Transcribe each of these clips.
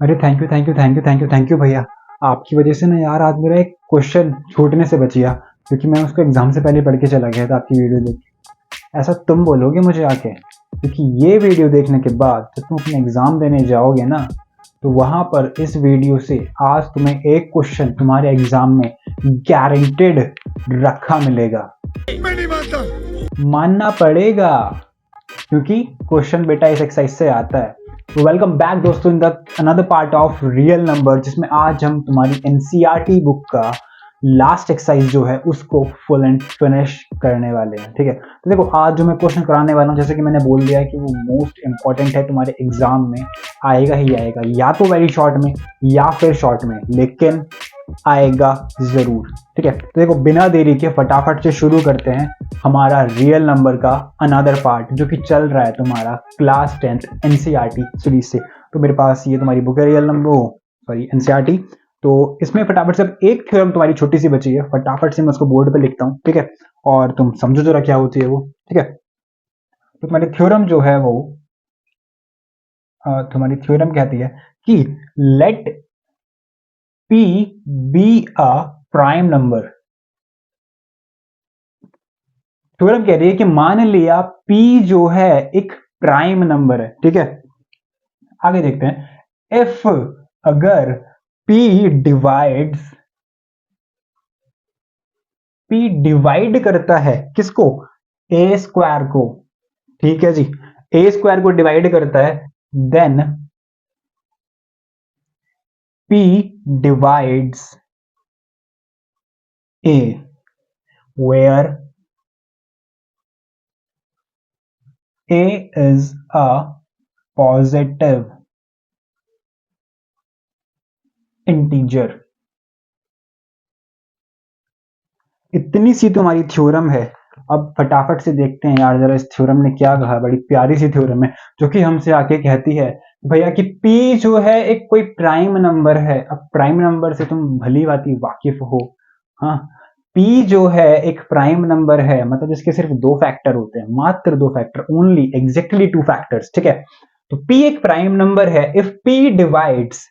अरे thank you thank you thank you thank you thank you भैया। आपकी वजह से ना यार आज मेरा एक क्वेश्चन छूटने से बच गया, क्योंकि मैं उसको एग्जाम से पहले पढ़ के चला गया था आपकी वीडियो देख के। ऐसा तुम बोलोगे मुझे आके, क्योंकि ये वीडियो देखने के बाद जब तुम अपने एग्जाम देने जाओगे ना, तो वहां पर इस वीडियो से आज तुम्हें एक क्वेश्चन तुम्हारे एग्जाम में गारंटेड रखा मिलेगा। मैं नहीं मानता, मानना पड़ेगा, क्योंकि क्वेश्चन बेटा इस एक्सरसाइज से आता है। तो वेलकम बैक दोस्तों in the another part of real number, जिसमें आज हम तुम्हारी एनसीईआरटी बुक का लास्ट एक्सरसाइज जो है उसको फुल एंड फिनिश करने वाले हैं। ठीक है, तो देखो आज जो मैं क्वेश्चन कराने वाला हूँ, जैसे कि मैंने बोल दिया है कि वो मोस्ट इंपॉर्टेंट है, तुम्हारे एग्जाम में आएगा ही आएगा, या तो वेरी शॉर्ट में या फिर शॉर्ट में, लेकिन आएगा जरूर। ठीक है, तो देखो बिना देरी के फटाफट से शुरू करते हैं हमारा रियल नंबर का अनदर पार्ट, जो कि चल रहा है तुम्हारा क्लास 10th एनसीईआरटी सीरीज से। तो मेरे पास ये तुम्हारी बुक है रियल नंबर, सॉरी एनसीईआरटी। तो इसमें फटाफट से एक थ्योरम तुम्हारी छोटी सी बची है, फटाफट से मैं उसको बोर्ड पे लिखता हूँ। ठीक है, और तुम समझो जरा क्या होती है वो। ठीक है, तो तुम्हारी थ्योरम जो है वो तुम्हारी थ्योरम कहती है कि let P be a prime number. Theorem कह रही है कि मान लिया P जो है एक प्राइम नंबर है। ठीक है, आगे देखते हैं। इफ अगर P डिवाइड्स P डिवाइड करता है किसको? ए स्क्वायर को। ठीक है जी, ए स्क्वायर को डिवाइड करता है, then P divides A, where A is a positive integer। इतनी सी तुम्हारी थ्योरम है। अब फटाफट से देखते हैं यार जरा इस थ्योरम ने क्या कहा। बड़ी प्यारी सी थ्योरम है, जो कि हमसे आके कहती है भैया कि P जो है एक कोई प्राइम नंबर है। अब प्राइम नंबर से तुम भली भांति वाकिफ हो। हाँ, P जो है एक प्राइम नंबर है, मतलब इसके सिर्फ दो फैक्टर होते हैं, मात्र दो factor, only exactly two factors. ठीक है, तो P एक प्राइम नंबर है if P divides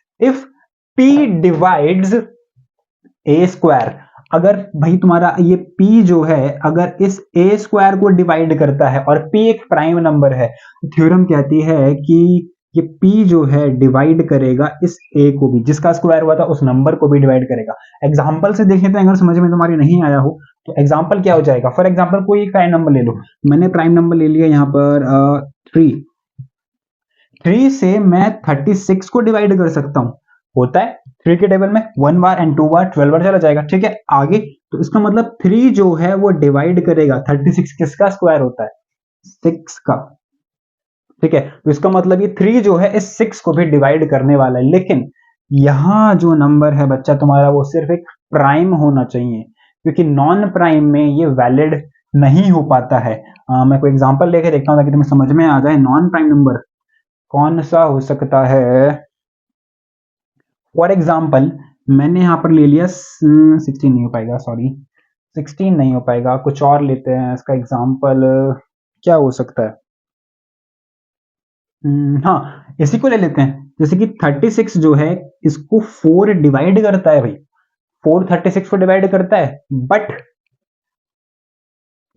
A square. अगर भाई तुम्हारा ये P जो है अगर इस ए स्क्वायर को डिवाइड करता है और P एक प्राइम नंबर है, तो थ्योरम कहती है कि ये P जो है डिवाइड करेगा इस A को भी, जिसका स्क्वायर हुआ था उस नंबर को भी डिवाइड करेगा। एग्जांपल से देखें तो अगर समझ में तुम्हारी नहीं आया हो तो एग्जांपल क्या हो जाएगा। फॉर एग्जांपल कोई एक प्राइम नंबर ले लो, मैंने प्राइम नंबर ले लिया यहाँ पर 3 से मैं 36 को डिवाइड कर सकता हूं। होता है 3 के टेबल में 1 बार एंड 2 बार 12 बार चला जाएगा। ठीक है, आगे तो इसका मतलब 3 जो है वो डिवाइड करेगा 36, किसका स्क्वायर होता है? 6 का। ठीक है, तो इसका मतलब ये 3 जो है इस 6 को भी डिवाइड करने वाला है। लेकिन यहां जो नंबर है बच्चा तुम्हारा वो सिर्फ एक प्राइम होना चाहिए, क्योंकि नॉन प्राइम में ये वैलिड नहीं हो पाता है। मैं कोई एग्जांपल लेके देखता हूं ताकि तुम्हें समझ में आ जाए नॉन प्राइम नंबर कौन सा हो सकता है। फॉर एग्जाम्पल मैंने यहां पर ले लिया 16 नहीं हो पाएगा, सॉरी 16 नहीं हो पाएगा, कुछ और लेते हैं। इसका एग्जाम्पल क्या हो सकता है? हाँ, इसी को ले लेते हैं। जैसे कि 36 जो है इसको 4 डिवाइड करता है भाई, 4 36 को डिवाइड करता है, बट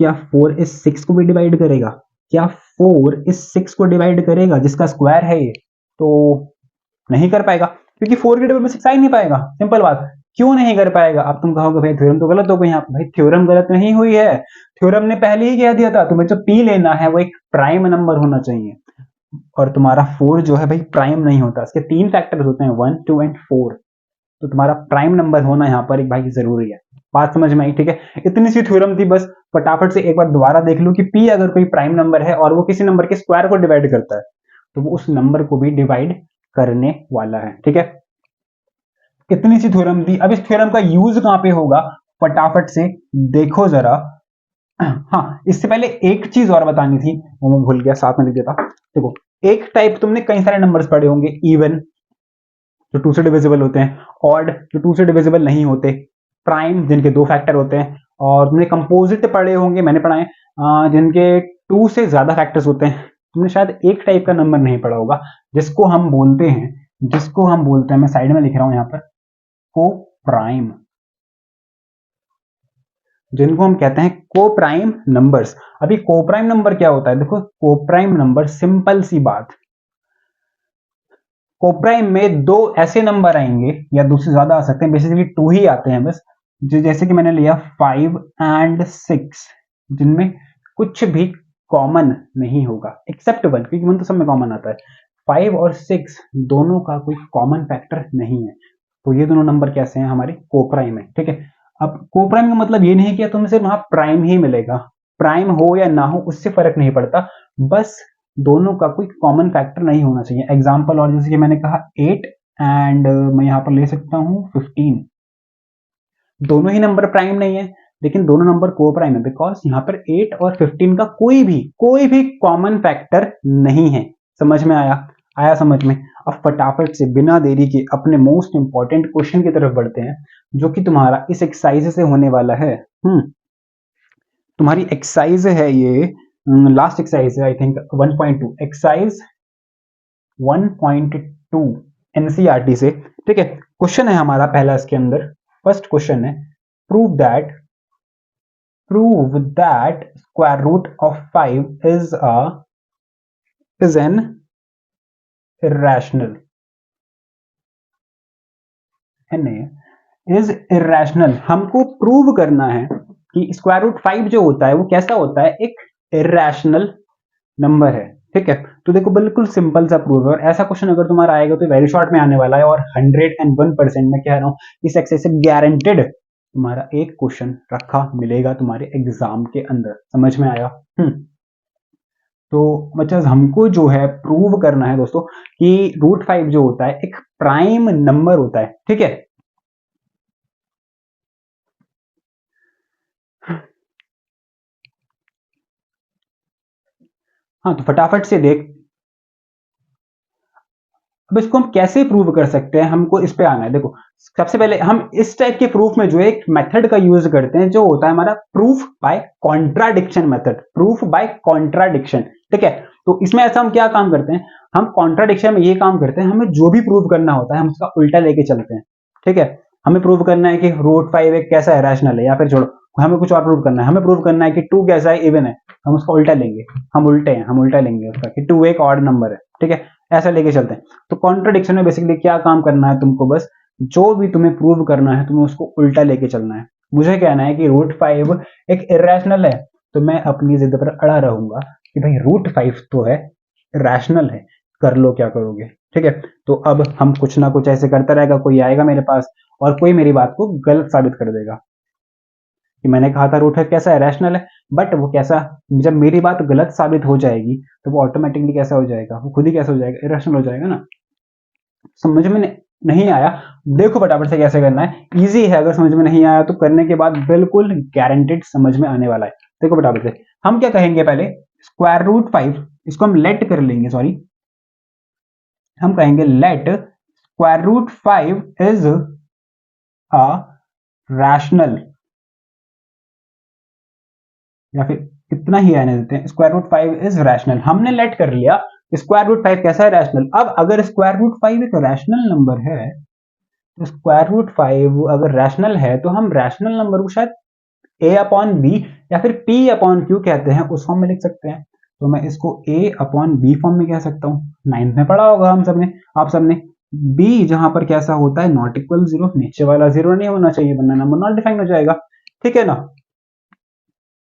क्या 4 इस 6 को भी डिवाइड करेगा? क्या 4 इस 6 को डिवाइड करेगा जिसका स्क्वायर है ये? तो नहीं कर पाएगा, क्योंकि 4 के टेबल में 6 आ ही नहीं पाएगा। सिंपल बात, क्यों नहीं कर पाएगा? अब तुम कहोगे भाई थ्योरम तो गलत हो गई। यहाँ भाई थ्योरम गलत नहीं हुई है, थ्योरम ने पहले ही कह दिया था तुम्हें जो P लेना है वो एक प्राइम नंबर होना चाहिए, और तुम्हारा 4 जो है भाई प्राइम नहीं होता। इसके 3 फैक्टर्स होते हैं 1 2 एंड 4, तो तुम्हारा प्राइम नंबर होना यहाँ पर एक भाई जरूरी है। बात समझ में आई? ठीक है, इतनी सी थ्योरम थी, बस फटाफट से एक बार दोबारा देख लो कि P अगर कोई प्राइम नंबर है और वो किसी नंबर के स्क्वायर को डिवाइड करता है, तो वो उस नंबर को भी डिवाइड करने वाला है। ठीक है, इतनी सी थ्योरम थी। अब इस थ्योरम का यूज कहां पे होगा, फटाफट से देखो जरा। हाँ, इससे पहले एक चीज और बतानी थी, वो मैं भूल गया, साथ में लिख देता। देखो, एक टाइप तुमने कई सारे नंबर्स पढ़े होंगे, इवन जो 2 से डिविजिबल होते हैं, ऑड जो 2 से डिविजिबल नहीं होते, प्राइम जिनके 2 फैक्टर होते हैं, और तुमने कंपोजिट पढ़े होंगे, मैंने पढ़ा है जिनके 2 से ज्यादा फैक्टर्स होते हैं। तुमने शायद एक टाइप का नंबर नहीं पढ़ा होगा जिसको हम बोलते हैं जिसको हम बोलते हैं, मैं साइड में लिख रहा हूं यहां पर, को प्राइम, जिनको हम कहते हैं को प्राइम नंबर्स। अभी को प्राइम नंबर क्या होता है, देखो को प्राइम नंबर, सिंपल सी बात, को प्राइम में दो ऐसे नंबर आएंगे या दो से ज्यादा आ सकते हैं, बेसिकली टू ही आते हैं बस, जो जैसे कि मैंने लिया 5 एंड 6, जिनमें कुछ भी कॉमन नहीं होगा एक्सेप्ट 1, क्योंकि 1 तो सब में कॉमन आता है। 5 और 6 दोनों का कोई कॉमन फैक्टर नहीं है, तो ये दोनों नंबर कैसे हैं, हमारे को प्राइम है, ठीक है। अब को प्राइम का मतलब ये नहीं कि तुम्हें सिर्फ वहां प्राइम ही मिलेगा, प्राइम हो या ना हो उससे फर्क नहीं पड़ता, बस दोनों का कोई कॉमन फैक्टर नहीं होना चाहिए। एग्जाम्पल, और जैसे कि मैंने कहा 8 एंड मैं यहां पर ले सकता हूं 15, दोनों ही नंबर प्राइम नहीं है, लेकिन दोनों नंबर को प्राइम है, बिकॉज यहां पर 8 और 15 का कोई भी कॉमन फैक्टर नहीं है। समझ में आया? आया समझ में? अब फटाफट से बिना देरी के अपने मोस्ट इंपॉर्टेंट क्वेश्चन की तरफ बढ़ते हैं, जो कि तुम्हारा इस एक्सरसाइज से होने वाला है। तुम्हारी एक्सरसाइज है ये, लास्ट एक्सरसाइज है आई थिंक 1.2, एक्सरसाइज 1.2 एनसीईआरटी से, ठीक है। क्वेश्चन है हमारा पहला इसके अंदर, फर्स्ट क्वेश्चन है, prove that square root of 5 is an irrational, is irrational. हमको प्रूव करना है कि स्क्वायर रूट 5 जो होता है वो कैसा होता है, एक इर्रेशनल नंबर है, ठीक है। तो देखो बिल्कुल सिंपल सा प्रूव है, और ऐसा क्वेश्चन अगर तुम्हारा आएगा तो वेरी शॉर्ट में आने वाला है, और 101% मैं कह रहा हूं इस एक्सरसाइज से गारंटेड तुम्हारा एक क्वेश्चन रखा मिलेगा तुम्हारे एग्जाम के अंदर। समझ में आया? तो मतलब हमको जो है प्रूव करना है दोस्तों कि रूट 5 जो होता है एक प्राइम नंबर होता है, ठीक है। हाँ, तो फटाफट से देख, अब इसको हम कैसे प्रूव कर सकते हैं, हमको इस पे आना है। देखो सबसे पहले हम इस टाइप के प्रूफ में जो एक मेथड का यूज करते हैं, जो होता है हमारा proof by contradiction method, proof by contradiction, ठीक है। तो इसमें ऐसा हम क्या काम करते हैं, हम कॉन्ट्राडिक्शन में ये काम करते हैं, हमें जो भी प्रूव करना होता है हम उसका उल्टा लेके चलते हैं, ठीक है। हमें प्रूव करना है कि रूट 5 एक कैसा है, रैशनल है, या फिर छोड़ो, हमें कुछ और प्रूव करना है, हमें प्रूव करना है कि 2 कैसा है, इवन है, हम उसका उल्टा लेंगे, हम उल्टा लेंगे उसका कि 2 एक ऑड नंबर है, ठीक है। ऐसा लेके चलते हैं। तो कॉन्ट्रडिक्शन में बेसिकली क्या काम करना है तुमको, बस जो भी तुम्हें प्रूव करना है तुम्हें उसको उल्टा लेके चलना है। मुझे कहना है कि रूट 5 एक इरेशनल है, तो मैं अपनी जिद पर अड़ा रहूंगा कि भाई रूट 5 तो है, रैशनल है, कर लो क्या करोगे, ठीक है। तो अब हम कुछ ना कुछ ऐसे करता रहेगा, कोई आएगा मेरे पास और कोई मेरी बात को गलत साबित कर देगा कि मैंने कहा था रूट 5 कैसा है, रैशनल है, बट वो कैसा, जब मेरी बात गलत साबित हो जाएगी तो वो ऑटोमेटिकली कैसा हो जाएगा, वो खुद ही कैसा हो जाएगा, इरेशनल हो जाएगा ना। समझ में नहीं आया? देखो फटाफट से कैसे करना है, इजी है, अगर समझ में नहीं आया तो करने के बाद बिल्कुल गारंटेड समझ में आने वाला है। देखो फटाफट से हम क्या कहेंगे, पहले स्क्वायर रूट 5 इसको हम लेट कर लेंगे, सॉरी हम कहेंगे let square root 5 is a rational, या फिर इतना ही रहने देते हैं, स्क्वायर रूट 5 इज रैशनल। हमने लेट कर लिया स्क्वायर रूट 5 कैसा है, रैशनल। अब अगर स्क्वायर रूट 5 एक रैशनल नंबर है, तो स्क्वायर रूट 5 अगर रैशनल है तो हम रैशनल नंबर को शायद a अपॉन बी या फिर p अपॉन क्यू कहते हैं उस फॉर्म में लिख सकते हैं। तो मैं इसको a अपॉन बी फॉर्म में कह सकता हूँ, 9th में पढ़ा होगा हम सबने, आप सबने। b जहां पर कैसा होता है, नॉट इक्वल 0, नीचे वाला 0 नहीं होना चाहिए वरना नंबर नॉट डिफाइन हो जाएगा, ठीक है ना।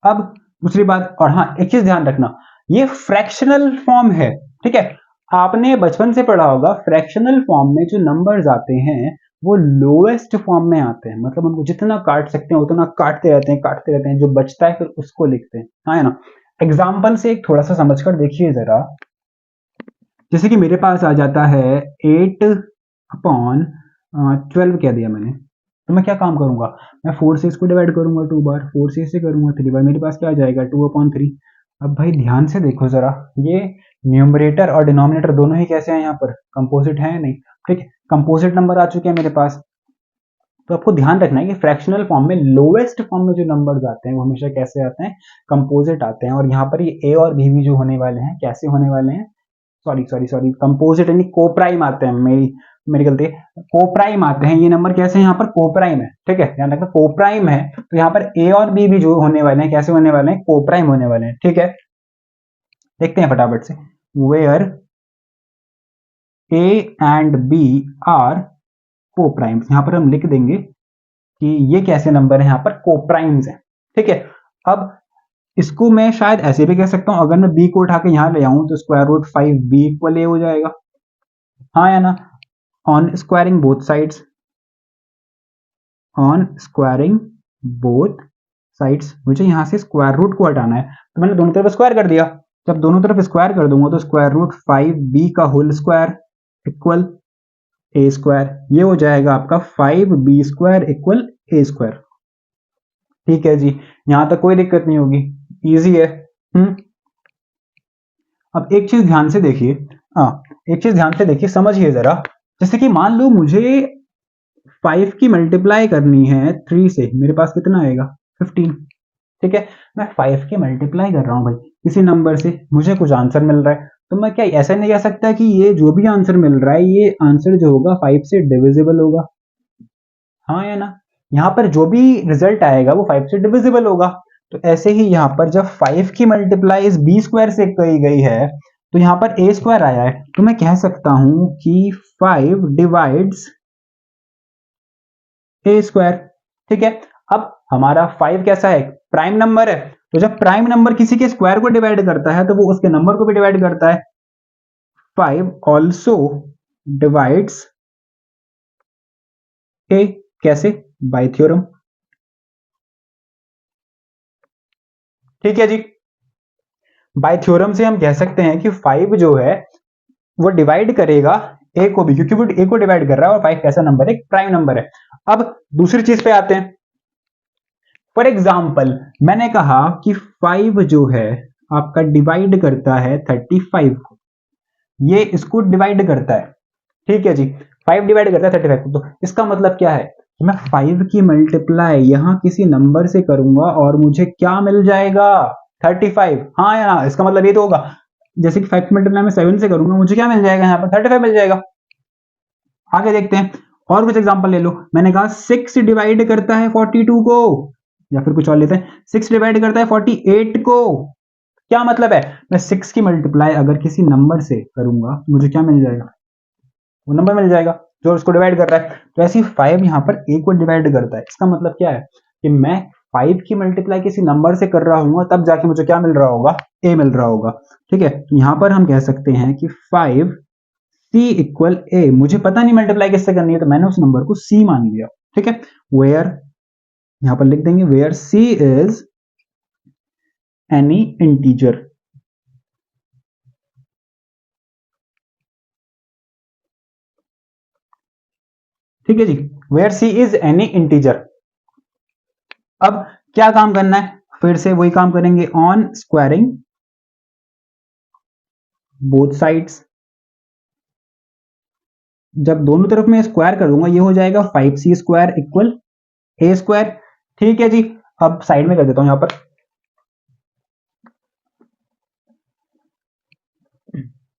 अब दूसरी बात, और हाँ एक चीज ध्यान रखना, ये फ्रैक्शनल फॉर्म है, ठीक है। आपने बचपन से पढ़ा होगा फ्रैक्शनल फॉर्म में जो नंबर्स आते हैं वो लोएस्ट फॉर्म में आते हैं, मतलब उनको जितना काट सकते हैं उतना काटते रहते हैं, जो बचता है फिर उसको लिखते हैं, हाँ है ना। एग्जाम्पल से एक थोड़ा सा समझकर देखिए जरा, जैसे कि मेरे पास आ जाता है 8 अपॉन 12 कह दिया मैंने, तो मैं क्या काम करूंगा, मैं 4 से इसको डिवाइड करूंगा 2 बार, 4 से इसे करूंगा 3 बार, मेरे पास क्या आ जाएगा 2 अपॉन 3। अब भाई ध्यान से देखो जरा, ये न्यूमरेटर और डिनोमिनेटर दोनों ही कैसे हैं, यहाँ पर कंपोजिट है या नहीं, ठीक है, कंपोजिट नंबर आ चुके हैं मेरे पास। तो आपको ध्यान रखना है कि फ्रैक्शनल फॉर्म में लोएस्ट फॉर्म में जो नंबर्स आते हैं वो हमेशा कैसे आते हैं, कंपोजिट आते हैं। और यहाँ पर ये ए और बी भी जो होने वाले हैं कैसे होने वाले हैं, सॉरी सॉरी सॉरी, कंपोजिट यानी कोप्राइम आते हैं, मेरी गलती है, कोप्राइम आते हैं। ये नंबर कैसे हैं, यहाँ पर कोप्राइम है, ठीक है, ध्यान रखना कोप्राइम है। तो यहाँ पर ए और बी भी जो होने वाले हैं कैसे होने वाले हैं, कोप्राइम होने वाले हैं, ठीक है। देखते हैं फटाफट से, where A and B are coprimes, यहाँ पर हम लिख देंगे कि ये कैसे नंबर है, यहाँ पर कोप्राइम्स है, ठीक है। अब इसको मैं शायद ऐसे भी कह सकता हूं, अगर मैं b को उठा के यहां ले आऊं तो square root 5b equal a हो जाएगा, हाँ या ना। On squaring both sides, on squaring both sides, मुझे यहां से स्क्वायर रूट को हटाना है, तो मैंने दोनों तरफ स्क्वायर कर दिया। जब दोनों तरफ स्क्वायर कर दूंगा तो स्क्वायर रूट 5b का whole square equal a square, ये हो जाएगा आपका 5b square equal a square, ठीक है जी। यहां तक कोई दिक्कत नहीं होगी, इजी है। अब एक चीज ध्यान से देखिए, एक चीज ध्यान से देखिए, समझिए जरा। जैसे कि मान लो मुझे 5 की मल्टीप्लाई करनी है 3 से, मेरे पास कितना आएगा 15, ठीक है। मैं 5 की मल्टीप्लाई कर रहा हूं भाई किसी नंबर से, मुझे कुछ आंसर मिल रहा है, तो मैं क्या ऐसा नहीं कह सकता कि ये जो भी आंसर मिल रहा है ये आंसर जो होगा 5 से डिविजिबल होगा, हाँ या ना। यहाँ पर जो भी रिजल्ट आएगा वो 5 से डिविजिबल होगा। तो ऐसे ही यहाँ पर जब 5 की मल्टीप्लाई इस बी स्क्वायर से की गई है तो यहाँ पर ए स्क्वायर आया है, तो मैं कह सकता हूं कि 5 डिवाइड्स ए स्क्वायर, ठीक है। अब हमारा 5 कैसा है, प्राइम नंबर है, तो जब प्राइम नंबर किसी के स्क्वायर को डिवाइड करता है तो वो उसके नंबर को भी डिवाइड करता है। 5 ऑल्सो डिवाइड्स ए, कैसे, बाय थ्योरम, ठीक है जी। बाय थ्योरम से हम कह सकते हैं कि 5 जो है वो डिवाइड करेगा ए को भी, क्योंकि वो ए को डिवाइड कर रहा है और 5 कैसा नंबर है, प्राइम नंबर है। अब दूसरी चीज पे आते हैं। फॉर एग्जाम्पल मैंने कहा कि 5 जो है आपका डिवाइड करता है 35 को, ये इसको डिवाइड करता है, ठीक है जी। 5 डिवाइड करता है 35 को, तो इसका मतलब क्या है कि मैं 5 की मल्टीप्लाई यहां किसी नंबर से करूंगा और मुझे क्या मिल जाएगा 35, हाँ या ना। इसका मतलब ये तो होगा जैसे कि 5 की मल्टीप्लाई मैं 7 से करूंगा, मुझे क्या मिल जाएगा यहाँ पर 35 मिल जाएगा। आगे देखते हैं और कुछ एग्जांपल ले लो। मैंने कहा 6 डिवाइड करता है 42 को, या फिर कुछ और लेते हैं, 6 डिवाइड करता है 48 को, क्या मतलब है, मैं 6 की मल्टीप्लाई अगर किसी नंबर से करूंगा मुझे क्या मिल जाएगा, वो नंबर मिल जाएगा जो उसको डिवाइड कर रहा है। तो ऐसे ही 5 यहाँ पर ए को डिवाइड करता है, इसका मतलब क्या है कि मैं 5 की मल्टीप्लाई किसी नंबर से कर रहा हूँ तब जाके मुझे क्या मिल रहा होगा, ए मिल रहा होगा, ठीक है। तो यहाँ पर हम कह सकते हैं कि 5 सी इक्वल ए, मुझे पता नहीं मल्टीप्लाई किससे करनी है तो मैंने उस नंबर को सी मान लिया, ठीक है। वेयर, यहां पर लिख देंगे where C is any integer, ठीक है जी, where C is any integer. अब क्या काम करना है, फिर से वही काम करेंगे, ऑन स्क्वायरिंग बोथ साइड्स, जब दोनों तरफ मैं स्क्वायर कर दूंगा ये हो जाएगा 5c स्क्वायर इक्वल ए स्क्वायर, ठीक है जी। अब साइड में कर देता हूं यहां पर,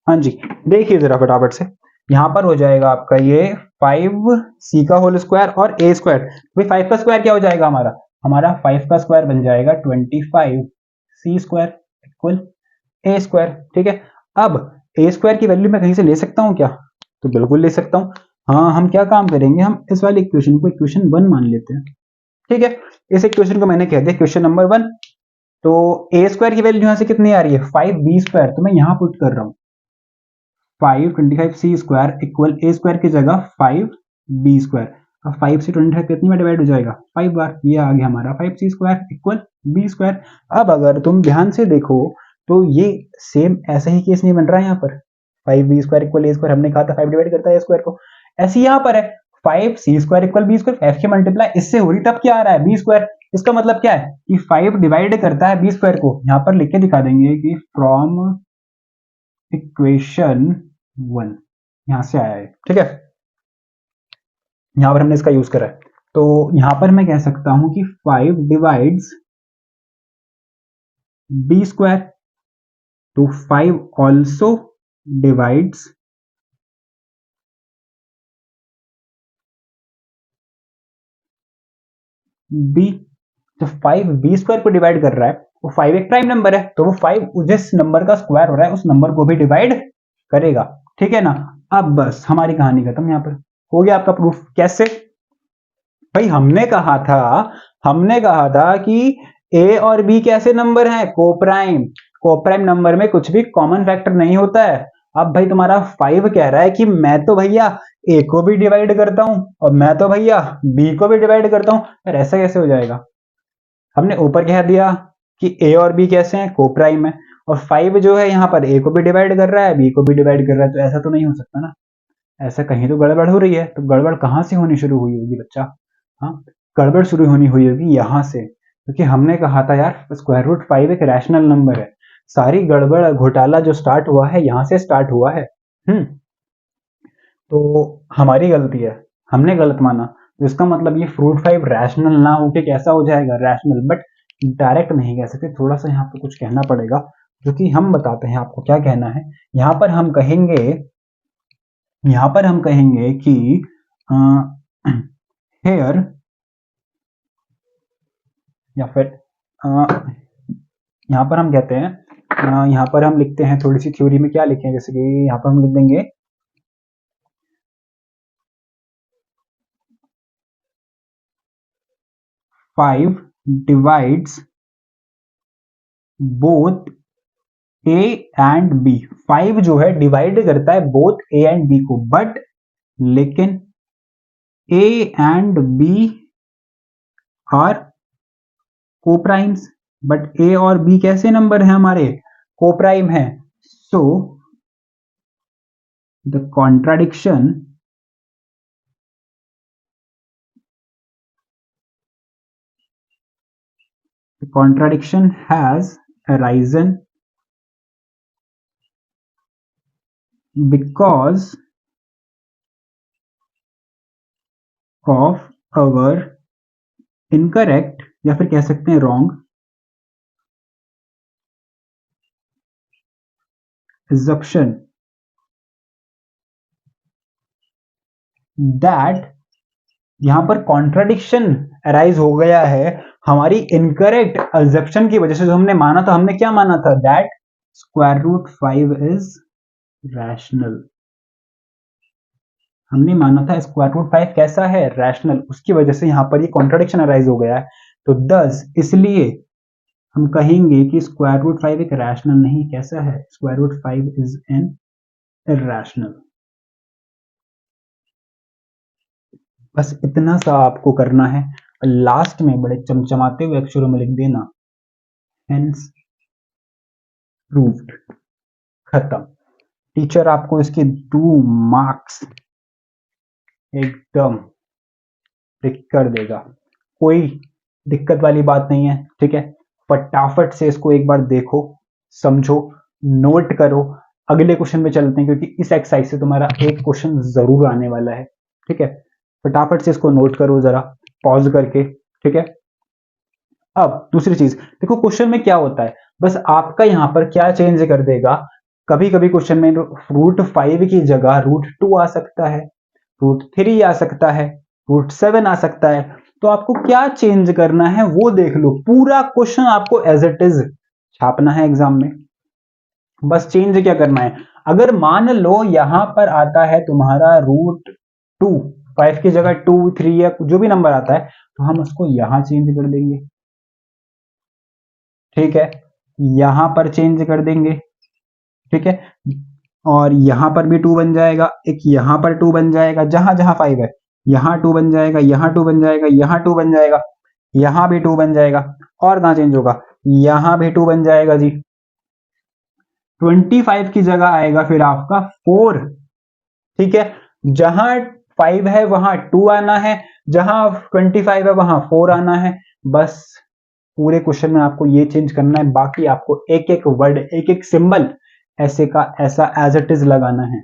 हाँ जी, देखिए जरा फटाफट से, यहां पर हो जाएगा आपका ये 5c का होल स्क्वायर और ए स्क्वायर, भाई 5 का स्क्वायर क्या हो जाएगा हमारा 5 का स्क्वायर बन जाएगा 25c स्क्वायर इक्वल ए स्क्वायर, ठीक है। अब ए स्क्वायर की वैल्यू मैं कहीं से ले सकता हूं क्या, तो बिल्कुल ले सकता हूं। हाँ, हम क्या काम करेंगे, हम इस वाले इक्वेशन को इक्वेशन 1 मान लेते हैं, ठीक है। इस इक्वेशन को मैंने कह दिया इक्वेशन नंबर 1। तो ए स्क्वायर की वैल्यू यहां से कितनी आ रही है 5b स्क्वायर, तो मैं यहां पुट कर रहा हूं 525c स्क्वायर इक्वल ए स्क्वायर की जगह 5b स्क्वायर। अब 5 से 25 कितनी बार डिवाइड हो जाएगा 5 बार, ये आ गया हमारा 5c square equal b square. अब अगर तुम ध्यान से देखो तो ये सेम ऐसा ही केस नहीं बन रहा है यहाँ पर, 5b स्क्वायर इक्वल ए स्क्वायर, हमने कहा था 5 डिवाइड करता है ए स्क्वायर को, ऐसे यहाँ पर है 5c square equal b square, 5 की मल्टीप्लाई इससे हो रही तब क्या आ रहा है b स्क्वायर। इसका मतलब क्या है कि 5 डिवाइड करता है b स्क्वायर को, यहाँ पर लिख के दिखा देंगे कि फ्रॉम इक्वेशन 1 यहां से आया है, ठीक है। यहां पर हमने इसका यूज करा है, तो यहां पर मैं कह सकता हूं कि 5 डिवाइड्स b स्क्वायर, तो 5 ऑल्सो डिवाइड्स बी। तो 5 बी स्क्वायर को डिवाइड कर रहा है, वो 5 एक प्राइम नंबर है, तो वो 5 जिस नंबर का स्क्वायर हो रहा है उस नंबर को भी डिवाइड करेगा। ठीक है ना। अब बस हमारी कहानी खत्म। यहाँ पर हो गया आपका प्रूफ। कैसे भाई? हमने कहा था कि ए और बी कैसे नंबर हैं? कोप्राइम। कोप्राइम नंबर में कुछ भी कॉमन फैक्टर नहीं होता है। अब भाई तुम्हारा 5 कह रहा है कि मैं तो भैया ए को भी डिवाइड करता हूं और मैं तो भैया बी को भी डिवाइड करता हूं। यार ऐसा कैसे हो जाएगा? हमने ऊपर कह दिया कि ए और बी कैसे हैं? कोप्राइम है। और 5 जो है यहाँ पर ए को भी डिवाइड कर रहा है, बी को भी डिवाइड कर रहा है, तो ऐसा तो नहीं हो सकता ना। ऐसा कहीं तो गड़बड़ हो रही है। तो गड़बड़ कहाँ से होनी शुरू हुई होगी बच्चा? हाँ, गड़बड़ शुरू होनी हुई होगी यहाँ से, क्योंकि हमने कहा था यार स्क्वायर रूट 5 एक रैशनल नंबर है। सारी गड़बड़ घोटाला जो स्टार्ट हुआ है यहाँ से स्टार्ट हुआ है। तो हमारी गलती है, हमने गलत माना। तो इसका मतलब ये फ्रूट 5 रैशनल ना होके कैसा हो जाएगा? रैशनल। बट डायरेक्ट नहीं कह सकते, थोड़ा सा यहाँ पे कुछ कहना पड़ेगा, जो कि हम बताते हैं आपको क्या कहना है। यहाँ पर हम कहेंगे कि हेयर, या फिर यहाँ पर हम कहते हैं, यहाँ पर हम लिखते हैं थोड़ी सी थ्योरी में क्या लिखें, जैसे कि यहाँ पर हम लिख देंगे 5 divides both A and B. 5 जो है डिवाइड करता है बोथ ए एंड बी को, बट लेकिन A and B are coprimes. But A और बी कैसे नंबर है हमारे? कोप्राइम है। So the contradiction has arisen because of our incorrect, या फिर कह सकते हैं wrong assumption that, यहां पर कॉन्ट्राडिक्शन अराइज हो गया है हमारी इनकरेक्ट अजप्शन की वजह से। जो हमने माना था, हमने क्या माना था? That square root 5 is rational. हमने माना था स्क्वायर रूट 5 कैसा है? रैशनल। उसकी वजह से यहां पर ये कॉन्ट्राडिक्शन अराइज हो गया है। तो 10 इसलिए हम कहेंगे कि स्क्वायर रूट 5 एक रैशनल नहीं, कैसा है? Square root 5 is an irrational. बस इतना सा आपको करना है। लास्ट में बड़े चमचमाते हुए अक्षरों में लिख देना हेंस प्रूव्ड। खत्म। टीचर आपको इसके 2 मार्क्स एकदम टिक कर देगा। कोई दिक्कत वाली बात नहीं है। ठीक है, फटाफट से इसको एक बार देखो, समझो, नोट करो। अगले क्वेश्चन में चलते हैं, क्योंकि इस एक्सरसाइज से तुम्हारा एक क्वेश्चन जरूर आने वाला है। ठीक है, फटाफट से इसको नोट करो जरा पॉज करके। ठीक है, अब दूसरी चीज देखो, क्वेश्चन में क्या होता है, बस आपका यहां पर क्या चेंज कर देगा। कभी कभी क्वेश्चन में रूट 5 की जगह रूट 2 आ सकता है, रूट 3 आ सकता है, रूट 7 आ सकता है। तो आपको क्या चेंज करना है वो देख लो। पूरा क्वेश्चन आपको एज इट इज छापना है एग्जाम में। बस चेंज क्या करना है, अगर मान लो यहां पर आता है तुम्हारा रूट 2, 5 की जगह 2, 3 या जो भी नंबर आता है, तो हम उसको यहां चेंज कर देंगे। ठीक है, यहां पर चेंज कर देंगे। ठीक है, और यहां पर भी 2 बन जाएगा, एक यहां पर 2 बन जाएगा, जहां जहां 5 है यहां 2 बन जाएगा, यहां 2 बन जाएगा, यहां 2 बन जाएगा, यहां भी 2 बन जाएगा। और कहां चेंज होगा? यहां भी 2 बन जाएगा जी। 25 की जगह आएगा फिर आपका 4। ठीक है, जहां 5 है वहां 2 आना है, जहां 25 है वहां 4 आना है। बस पूरे क्वेश्चन में आपको ये चेंज करना है, बाकी आपको एक एक वर्ड, एक एक सिंबल ऐसे का ऐसा एज इट इज लगाना है।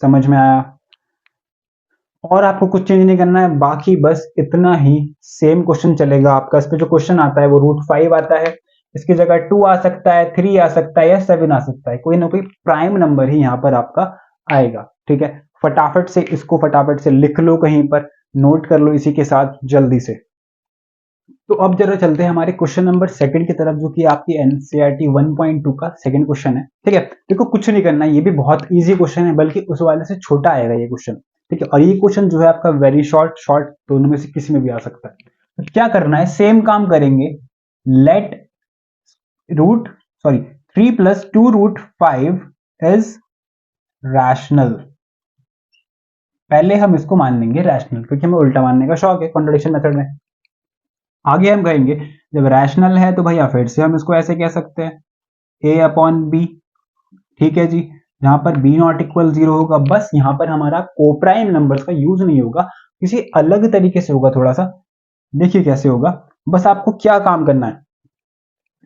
समझ में आया? और आपको कुछ चेंज नहीं करना है, बाकी बस इतना ही सेम क्वेश्चन चलेगा आपका। इस पे जो क्वेश्चन आता है वो रूट 5 आता है, इसकी जगह 2 आ सकता है, 3 आ सकता है या 7 आ सकता है, कोई ना कोई प्राइम नंबर ही यहाँ पर आपका आएगा। ठीक है, फटाफट से इसको फटाफट से लिख लो, कहीं पर नोट कर लो इसी के साथ जल्दी से। तो अब जरा चलते हैं हमारे क्वेश्चन नंबर सेकंड की तरफ, जो कि आपकी एनसीईआरटी 1.2 का सेकंड क्वेश्चन है। ठीक है, देखो कुछ नहीं करना है, ये भी बहुत इजी क्वेश्चन है, बल्कि उस वाले से छोटा आएगा ये क्वेश्चन। ठीक है, और ये क्वेश्चन जो है आपका वेरी शॉर्ट, शॉर्ट दोनों में से किसी में भी आ सकता है। तो क्या करना है, सेम काम करेंगे। Let root sorry 3 plus 2 root 5 is rational. पहले हम इसको मान लेंगे रैशनल, क्योंकि हमें उल्टा मानने का शौक है कॉन्ट्रडिक्शन मेथड में। आगे हम कहेंगे जब रैशनल है तो भैया फिर से हम इसको ऐसे कह सकते हैं a अपॉन बी। ठीक है जी, जहां पर b नॉट इक्वल 0 होगा, बस यहां पर हमारा कोप्राइम नंबर्स का यूज नहीं होगा, किसी अलग तरीके से होगा थोड़ा सा। देखिए कैसे होगा, बस आपको क्या काम करना है,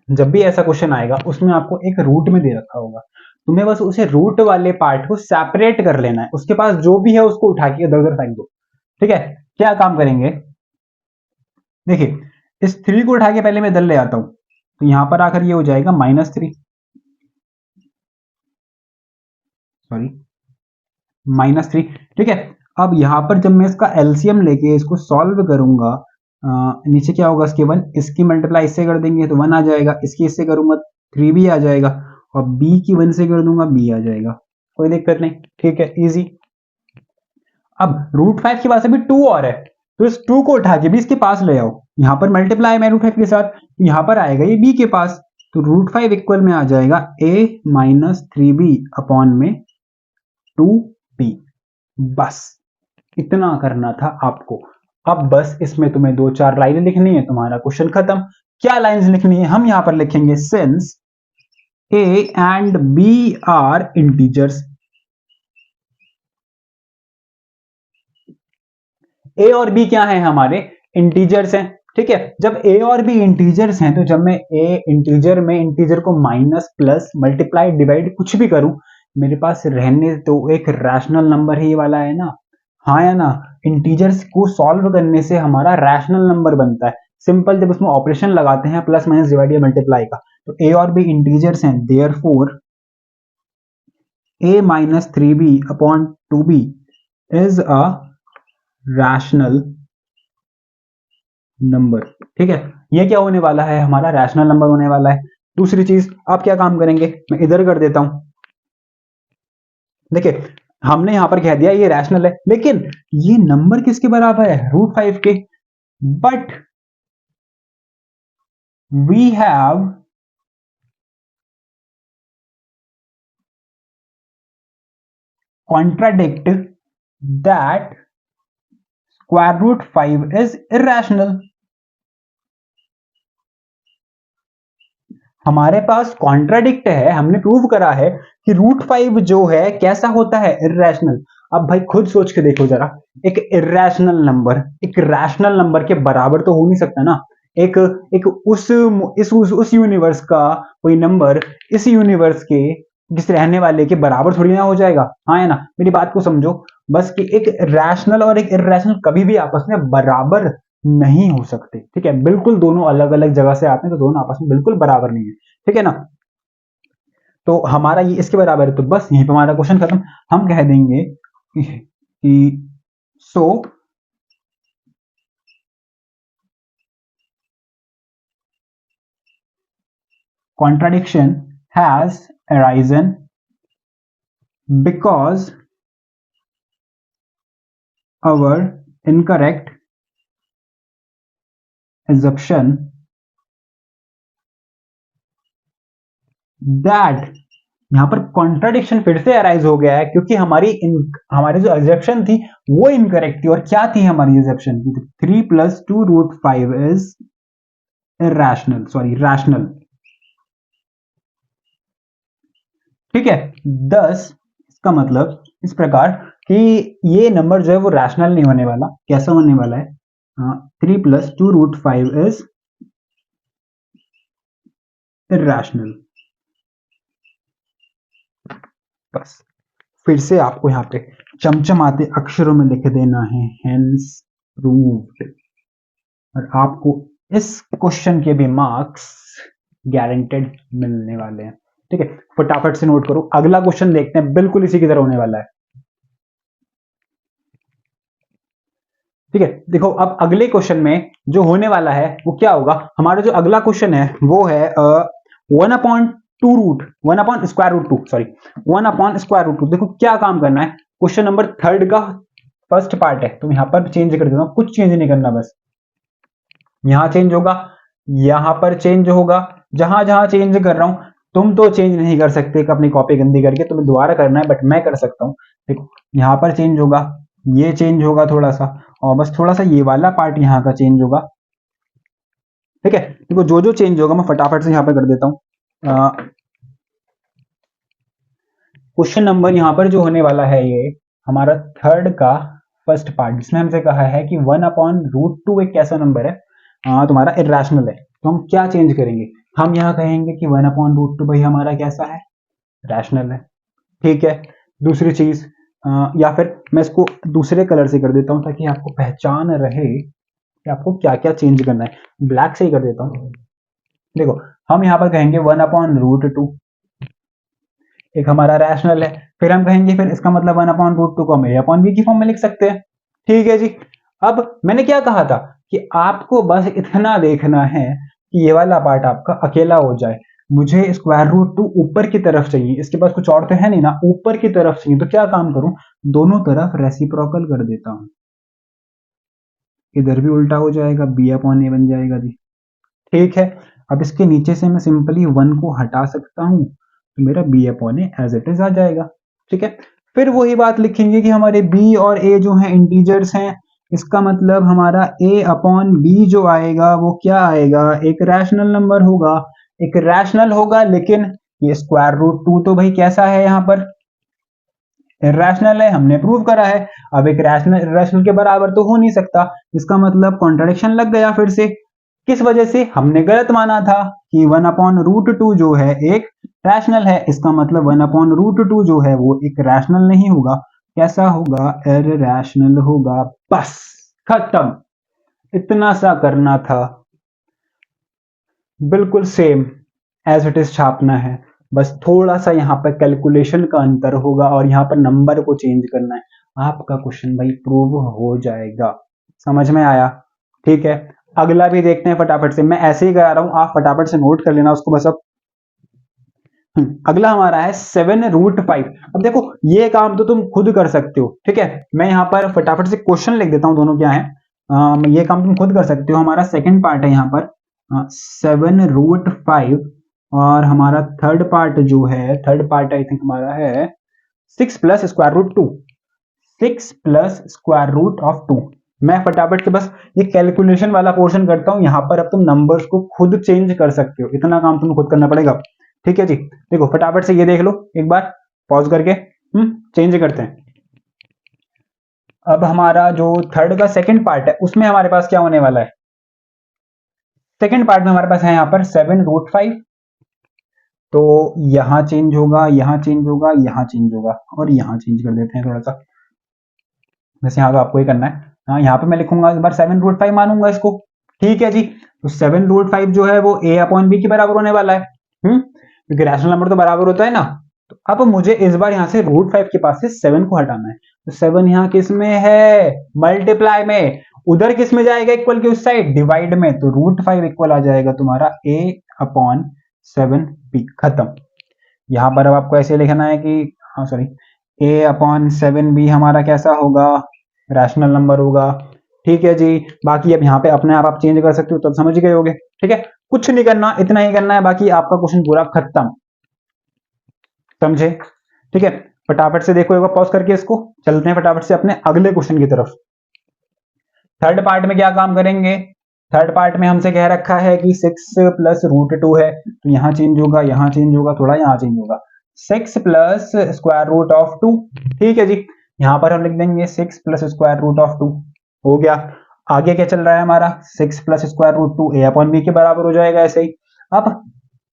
जब भी ऐसा क्वेश्चन आएगा उसमें आपको एक रूट में दे रखा होगा, तुम्हें बस उसे रूट वाले पार्ट को सेपरेट कर लेना है, उसके पास जो भी है उसको उठा के इधर उधर फेंक दो। ठीक है, क्या काम करेंगे, देखिए इस 3 को उठा के पहले मैं इधर ले आता हूं, तो यहां पर आकर ये हो जाएगा -3, सॉरी -3। ठीक है, अब यहां पर जब मैं इसका एलसीएम लेके इसको सॉल्व करूंगा, नीचे क्या होगा इसके 1, इसकी मल्टीप्लाई इससे कर देंगे तो 1 आ जाएगा, इसकी इससे करूंगा 3 भी आ जाएगा, और बी की 1 से कर दूंगा बी आ जाएगा, कोई दिक्कत नहीं। ठीक है, इजी। अब √5 के पास अभी 2 और है, तो इस 2 को उठा के भी इसके पास ले आओ, यहां पर मल्टीप्लाई में √5 के साथ, तो यहां पर आएगा ये b के पास, तो √5 इक्वल में आ जाएगा a माइनस 3b अपॉन में 2b। बस इतना करना था आपको। अब बस इसमें तुम्हें 2-4 लाइनें लिखनी है, तुम्हारा क्वेश्चन खत्म। क्या लाइंस लिखनी है, हम यहां पर लिखेंगे since a and b are integers. A और बी क्या है, हमारे इंटीजर्स हैं। ठीक है, जब ए और बी इंटीजर्स हैं, तो जब मैं ए इंटीजर में इंटीजर को माइनस प्लस मल्टीप्लाई डिवाइड कुछ भी करूं, मेरे पास रहने तो एक रैशनल नंबर ही वाला है ना, हाँ या ना। इंटीजर्स को सॉल्व करने से हमारा रैशनल नंबर बनता है, सिंपल। जब उसमें ऑपरेशन लगाते हैं प्लस माइनस डिवाइड या मल्टीप्लाई का, तो ए और बी इंटीजर्स हैं, therefore a minus 3b upon 2b is a rational number. ठीक है, ये क्या होने वाला है, हमारा रैशनल नंबर होने वाला है। दूसरी चीज, आप क्या काम करेंगे, मैं इधर कर देता हूं। देखिए हमने यहां पर कह दिया ये रैशनल है, लेकिन ये नंबर किसके बराबर है, √5 के। But we have contradict that √5 is irrational. हमारे पास कॉन्ट्राडिक्ट है, हमने प्रूव करा है कि √5 जो है कैसा होता है, इरेशनल। अब भाई खुद सोच के देखो जरा, एक इरेशनल नंबर एक रैशनल नंबर के बराबर तो हो नहीं सकता ना। एक एक उस यूनिवर्स का कोई नंबर इस यूनिवर्स के जिस रहने वाले के बराबर थोड़ी ना हो जाएगा, हाँ है ना। मेरी बात को समझो बस, कि एक रैशनल और एक इरेशनल कभी भी आपस में बराबर नहीं हो सकते। ठीक है, बिल्कुल दोनों अलग अलग जगह से आते हैं, तो दोनों आपस में बिल्कुल बराबर नहीं है। ठीक है ना, तो हमारा ये इसके बराबर है, तो बस यहीं पे हमारा क्वेश्चन खत्म। हम कह देंगे कि सो contradiction has arisen because our incorrect assumption that, यहां पर कॉन्ट्राडिक्शन फिर से अराइज हो गया है, क्योंकि हमारी जो एग्जेप्शन थी वो इनकरेक्ट थी। और क्या थी हमारी एग्जेप्शन की, 3 plus 2 √5 is irrational, sorry rational. ठीक है, 10 इसका मतलब इस प्रकार कि ये नंबर जो है वो रैशनल नहीं होने वाला। कैसा होने वाला है, 3 प्लस 2 √5 इज इरेशनल। बस फिर से आपको यहाँ पे चमचमाते अक्षरों में लिख देना है, हेंस प्रूव्ड। और आपको इस क्वेश्चन के भी मार्क्स गारंटेड मिलने वाले हैं। ठीक है, फटाफट से नोट करो, अगला क्वेश्चन देखते हैं, बिल्कुल इसी की तरह होने वाला है। ठीक है, देखो अब अगले क्वेश्चन में जो होने वाला है वो क्या होगा, हमारा जो अगला क्वेश्चन है वो है 1/2 सॉरी 1/√2। देखो क्या काम करना है, क्वेश्चन नंबर 3 का फर्स्ट पार्ट है, तुम यहां पर चेंज कर देता हूं, कुछ चेंज नहीं करना, बस यहां चेंज होगा, यहां पर चेंज होगा, जहां जहां चेंज कर रहा हूं, तुम तो चेंज नहीं कर सकते अपनी कॉपी गंदी करके, तुम्हें दोबारा करना है, बट मैं कर सकता हूं। देखो यहां पर चेंज होगा, ये चेंज होगा थोड़ा सा, और बस थोड़ा सा ये वाला पार्ट यहाँ का चेंज होगा। ठीक है, देखो जो जो चेंज होगा मैं फटाफट से यहाँ पे कर देता हूँ। क्वेश्चन नंबर यहाँ पर जो होने वाला है ये हमारा 3 का फर्स्ट पार्ट, जिसमें हमसे कहा है कि 1/√2 एक कैसा नंबर है, तुम्हारा इरेशनल है, तो हम क्या चेंज करेंगे, हम यहाँ कहेंगे कि 1/√2 भाई हमारा कैसा है, रैशनल है। ठीक है, दूसरी चीज, या फिर मैं इसको दूसरे कलर से कर देता हूँ ताकि आपको पहचान रहे कि आपको क्या क्या चेंज करना है, ब्लैक से ही कर देता हूँ। देखो हम यहाँ पर कहेंगे 1/√2, एक हमारा रैशनल है, फिर हम कहेंगे फिर इसका मतलब 1/√2 को हम a/b की फॉर्म में लिख सकते हैं। ठीक है जी, अब मैंने क्या कहा था कि आपको बस इतना देखना है कि ये वाला पार्ट आपका अकेला हो जाए, मुझे √2 ऊपर की तरफ चाहिए, इसके पास कुछ और तो है नहीं ना, ऊपर की तरफ चाहिए, तो क्या काम करूं, दोनों तरफ रेसिप्रोकल कर देता हूं, इधर भी उल्टा हो जाएगा, b/a बन जाएगा जी। ठीक है, अब इसके नीचे से मैं सिंपली 1 को हटा सकता हूं, तो मेरा b/a एज इट इज आ जाएगा। ठीक है, फिर वही बात लिखेंगे कि हमारे b और a जो हैं इंटीजर्स हैं, इसका मतलब हमारा a/b जो आएगा वो क्या आएगा, एक रैशनल नंबर होगा, एक रैशनल होगा, लेकिन ये √2 तो भाई कैसा है, यहाँ पर इरेशनल है, हमने प्रूव करा है। अब एक रैशनल इरेशनल के बराबर तो हो नहीं सकता, इसका मतलब कॉन्ट्रडिक्शन लग गया फिर से, किस वजह से, हमने गलत माना था कि 1/√2 जो है एक रैशनल है, इसका मतलब 1/√2 जो है वो एक रैशनल नहीं होगा, कैसा होगा, इरैशनल होगा। बस खत्म, इतना सा करना था, बिल्कुल सेम एज इट इज छापना है, बस थोड़ा सा यहाँ पर कैलकुलेशन का अंतर होगा और यहाँ पर नंबर को चेंज करना है, आपका क्वेश्चन भाई प्रूव हो जाएगा। समझ में आया? ठीक है, अगला भी देखते हैं फटाफट से, मैं ऐसे ही करा रहा हूं, आप फटाफट से नोट कर लेना उसको बस। अब अगला हमारा है 7√5। अब देखो ये काम तो तुम खुद कर सकते हो, ठीक है, मैं यहाँ पर फटाफट से क्वेश्चन लिख देता हूँ, दोनों क्या है, ये काम तुम खुद कर सकते हो। हमारा सेकंड पार्ट है यहाँ पर 7√5, और हमारा थर्ड पार्ट जो है, थर्ड पार्ट आई थिंक हमारा है 6 + √2, 6 + √2। मैं फटाफट से बस ये कैलकुलेशन वाला पोर्शन करता हूं, यहां पर अब तुम नंबर्स को खुद चेंज कर सकते हो, इतना काम तुम्हें खुद करना पड़ेगा। ठीक है जी, देखो फटाफट से ये देख लो एक बार पॉज करके, चेंज करते हैं। अब हमारा जो थर्ड का सेकंड पार्ट है उसमें हमारे पास क्या होने वाला है, सेकंड पार्ट में हमारे पास है यहाँ पर 7√5, तो यहां चेंज होगा, यहां चेंज होगा, यहां चेंज होगा, और यहां चेंज कर देते हैं थोड़ा सा, बस यहाँ तो आपको ही करना है। हाँ, यहाँ पे मैं लिखूंगा इस बार 7√5 मानूंगा इसको। ठीक है जी, तो 7√5 जो है वो a/b के बराबर होने वाला है, क्योंकि रैशनल नंबर तो बराबर होता है ना। तो अब मुझे इस बार यहाँ से √5 के पास से 7 को हटाना है, तो 7 यहाँ किस में है, मल्टीप्लाई में, उधर किस में जाएगा, इक्वल के उस साइड, डिवाइड में, तो √5 इक्वल आ जाएगा तुम्हारा a/7b, खत्म। यहाँ पर अब आपको ऐसे लिखना है कि, हाँ सॉरी, a/7b हमारा कैसा होगा, रैशनल नंबर होगा। ठीक है जी, बाकी अब यहाँ पे अपने आप चेंज कर सकते हो, तब समझ गए होगे। ठीक है, कुछ नहीं करना, इतना ही करना है, बाकी आपका क्वेश्चन पूरा खत्म, समझे? ठीक है, फटाफट से देखो एक बार पॉज करके इसको, चलते हैं फटाफट से अपने अगले क्वेश्चन की तरफ। थर्ड पार्ट में क्या काम करेंगे, थर्ड पार्ट में हमसे कह रखा है कि 6 + √2 है, तो यहाँ चेंज होगा, यहाँ चेंज होगा, थोड़ा यहाँ चेंज होगा, 6 + √2। ठीक है जी, यहाँ पर हम लिख देंगे 6 + √2, हो गया। आगे क्या चल रहा है हमारा, 6 + √2 a/b के बराबर हो जाएगा ऐसे ही। अब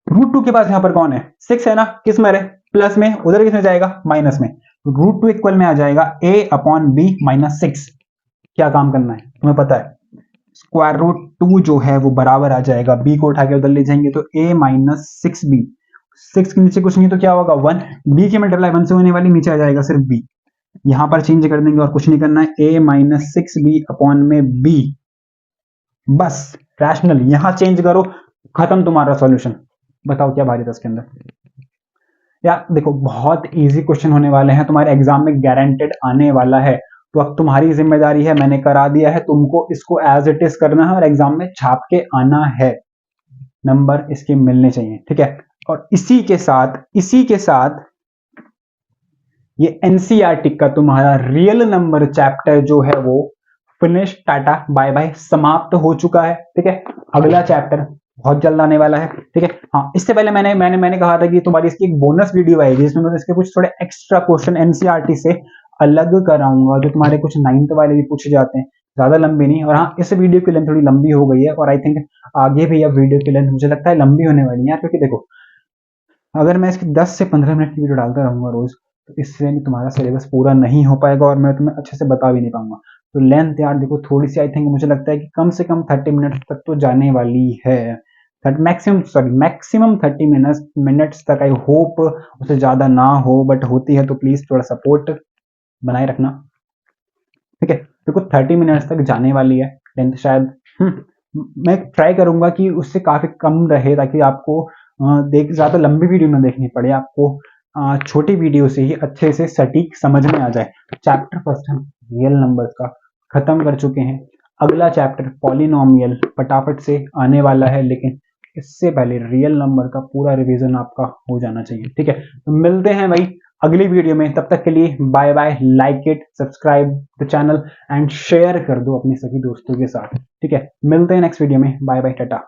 √2 के पास यहाँ पर कौन है, 6 है ना, किस में है, प्लस में, उधर किस में जाएगा, माइनस में, √2 इक्वल में आ जाएगा a/b - 6। क्या काम करना है तुम्हें पता है, स्क्वायर रूट 2 जो है वो बराबर आ जाएगा, बी को उठा के उधर ले जाएंगे तो a माइनस 6b, 6 के नीचे कुछ नहीं तो क्या होगा 1, b की मल्टीप्लाई 1 से होने वाली, नीचे आ जाएगा सिर्फ b, यहां पर चेंज कर देंगे और कुछ नहीं करना है, a माइनस 6b अपॉन में b, बस रैशनल यहां चेंज करो, खत्म तुम्हारा सॉल्यूशन। बताओ क्या भारी था इसके अंदर। यार देखो बहुत इजी क्वेश्चन होने वाले हैं, तुम्हारे एग्जाम में गारंटेड आने वाला है, तो अब तुम्हारी जिम्मेदारी है, मैंने करा दिया है, तुमको इसको एज इट इज करना है और एग्जाम में छाप के आना है, नंबर इसके मिलने चाहिए, ठीक है। और इसी के साथ ये एनसीईआरटी का तुम्हारा रियल नंबर चैप्टर जो है वो फिनिश, टाटा बाय बाय, समाप्त हो चुका है, ठीक है। अगला चैप्टर बहुत जल्द आने वाला है, ठीक है। हाँ, इससे पहले मैंने कहा था कि तुम्हारी इसकी एक बोनस वीडियो आएगी जिसमें मैं इसके कुछ थोड़े एक्स्ट्रा क्वेश्चन एनसीईआरटी से अलग कराऊंगा, जो तुम्हारे कुछ 9th वाले भी पूछे जाते हैं, ज्यादा लंबी नहीं। और हाँ, इस वीडियो की लेंथ थोड़ी लंबी हो गई है और आई थिंक आगे भी अब वीडियो की लेंथ मुझे लगता है लंबी होने वाली है, क्योंकि देखो अगर मैं इसकी 10 से 15 मिनट की वीडियो डालता रहूंगा रोज, तो इससे तुम्हारा सिलेबस पूरा नहीं हो पाएगा और मैं तुम्हें अच्छे से बता भी नहीं पाऊंगा। तो लेंथ यार देखो थोड़ी सी, आई थिंक मुझे लगता है कि कम से कम 30 मिनट्स तक तो जाने वाली है, मैक्सिमम 30 मिनट्स तक, आई होप उससे ज्यादा ना हो, बट होती है तो प्लीज थोड़ा सपोर्ट बनाए रखना, ठीक है। देखो 30 मिनट्स तक जाने वाली है लेंथ शायद, मैं ट्राई करूंगा कि उससे काफी कम रहे, ताकि आपको देख ज्यादा लंबी वीडियो ना देखनी पड़े, आपको छोटी वीडियो से ही अच्छे से सटीक समझ में आ जाए। चैप्टर फर्स्ट हम रियल नंबर्स का खत्म कर चुके हैं, अगला चैप्टर पॉलिनोमियल फटाफट से आने वाला है, लेकिन इससे पहले रियल नंबर का पूरा रिवीजन आपका हो जाना चाहिए, ठीक है। तो मिलते हैं भाई अगली वीडियो में, तब तक के लिए bye bye, like it, subscribe the channel and share कर दो अपने सभी दोस्तों के साथ, ठीक है। मिलते हैं नेक्स्ट वीडियो में, बाय बाय, टाटा।